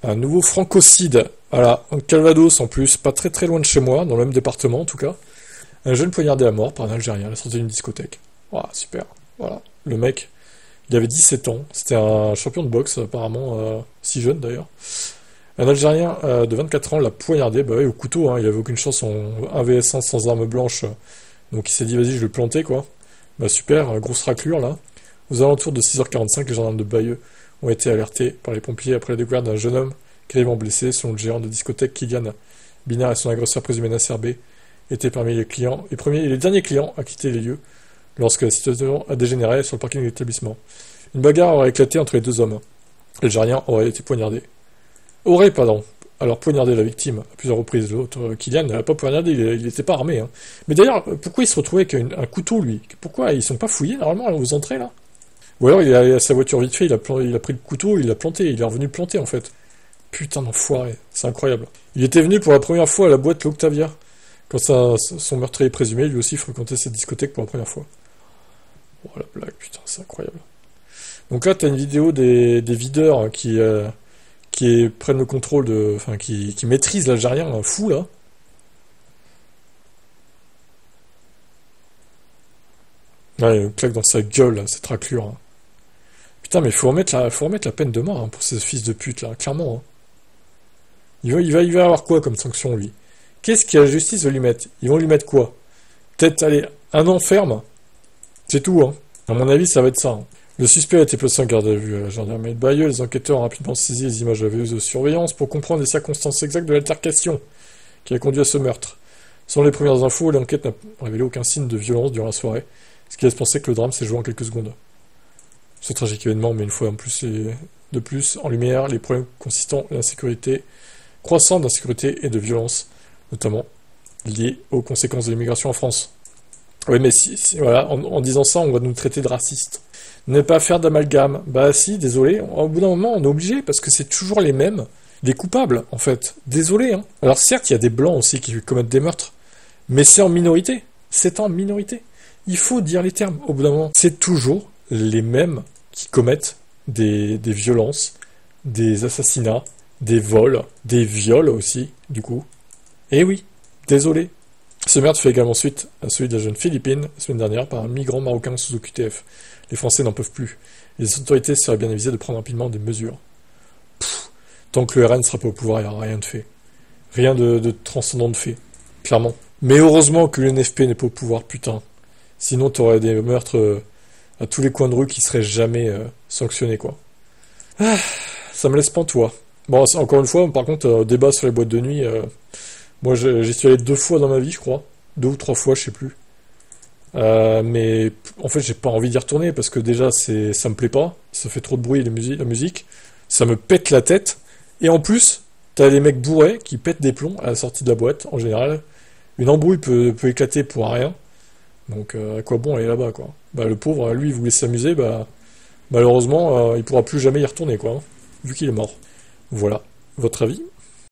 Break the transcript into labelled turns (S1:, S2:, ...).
S1: Un nouveau francocide. Voilà, en Calvados en plus, pas très très loin de chez moi, dans le même département en tout cas. Un jeune poignardé à mort par un Algérien à la sortie d'une discothèque. Voilà, super. Voilà, le mec, il avait 17 ans, c'était un champion de boxe apparemment, si jeune d'ailleurs. Un Algérien de 24 ans l'a poignardé, bah oui, au couteau, hein, il avait aucune chance en 1vs1 sans arme blanche. Donc il s'est dit, vas-y, je vais le planter, quoi. Bah super, grosse raclure, là. Aux alentours de 6h45, les gendarmes de Bayeux ont été alertés par les pompiers après la découverte d'un jeune homme grièvement blessé, selon le gérant de discothèque Kylian. Binard et son agresseur présumé Nasser B étaient parmi les clients, les premiers et les derniers clients à quitter les lieux lorsque la situation a dégénéré sur le parking de l'établissement. Une bagarre aurait éclaté entre les deux hommes. L'Algérien aurait été poignardé. Pardon. Alors poignardé la victime à plusieurs reprises. L'autre, Kylian, n'a pas poignardé, il n'était pas armé. Hein. Mais d'ailleurs, pourquoi il se retrouvait avec un couteau, lui? Pourquoi ils sont pas fouillés normalement aux entrées, là? Ou alors il a sa voiture vite fait, il a pris le couteau, il l'a planté, il est revenu le planter en fait. Putain d'enfoiré, c'est incroyable. Il était venu pour la première fois à la boîte L'Octavia, quand son meurtrier présumé lui aussi fréquentait cette discothèque pour la première fois. Oh la blague, putain, c'est incroyable. Donc là, t'as une vidéo des videurs hein, qui prennent le contrôle de. Enfin, qui maîtrisent l'Algérien, un fou là. Ouais, il claque dans sa gueule, là, cette raclure. Hein. Putain, mais faut remettre la peine de mort hein, pour ce fils de pute là, clairement. Hein. Il va avoir quoi comme sanction, lui? Qu'est-ce que la justice va lui mettre? Ils vont lui mettre quoi? Peut-être, allez, un an ferme? C'est tout, hein. À mon avis, ça va être ça. Hein. Le suspect a été placé en garde à vue à la gendarmerie de Bayeux. Les enquêteurs ont rapidement saisi les images de la vidéo de surveillance pour comprendre les circonstances exactes de l'altercation qui a conduit à ce meurtre. Selon les premières infos, l'enquête n'a révélé aucun signe de violence durant la soirée, ce qui laisse penser que le drame s'est joué en quelques secondes. Ce tragique événement met une fois de plus en lumière les problèmes consistant à l'insécurité croissante d'insécurité et de violence, notamment liées aux conséquences de l'immigration en France. Oui, mais voilà, en disant ça, on va nous traiter de racistes. Ne pas faire d'amalgame. Bah si, désolé, au bout d'un moment, on est obligé, parce que c'est toujours les mêmes, les coupables, en fait. Désolé, hein. Alors certes, il y a des blancs aussi qui commettent des meurtres, mais c'est en minorité. C'est en minorité. Il faut dire les termes, au bout d'un moment. C'est toujours les mêmes qui commettent des violences, des assassinats, des vols, des viols aussi, du coup. Eh oui, désolé. Ce meurtre fait également suite à celui de la jeune Philippine, la semaine dernière, par un migrant marocain sous OQTF. Les Français n'en peuvent plus. Les autorités seraient bien avisées de prendre rapidement des mesures. Tant que le RN ne sera pas au pouvoir, il n'y aura rien de fait. Rien de transcendant de fait, clairement. Mais heureusement que l'UNFP n'est pas au pouvoir, putain. Sinon, t'aurais des meurtres à tous les coins de rue qui seraient jamais sanctionnés, quoi. Ah, ça me laisse pantois. Bon, encore une fois, par contre, débat sur les boîtes de nuit, moi j'y suis allé 2 fois dans ma vie, je crois. 2 ou 3 fois, je sais plus. Mais en fait, j'ai pas envie d'y retourner parce que déjà, ça me plaît pas. Ça fait trop de bruit, la musique. Ça me pète la tête. Et en plus, t'as les mecs bourrés qui pètent des plombs à la sortie de la boîte, en général. Une embrouille peut éclater pour rien. Donc, à quoi bon aller là-bas, quoi. Bah, le pauvre, lui, il voulait s'amuser, bah, malheureusement, il pourra plus jamais y retourner, quoi. Hein, vu qu'il est mort. Voilà. Votre avis?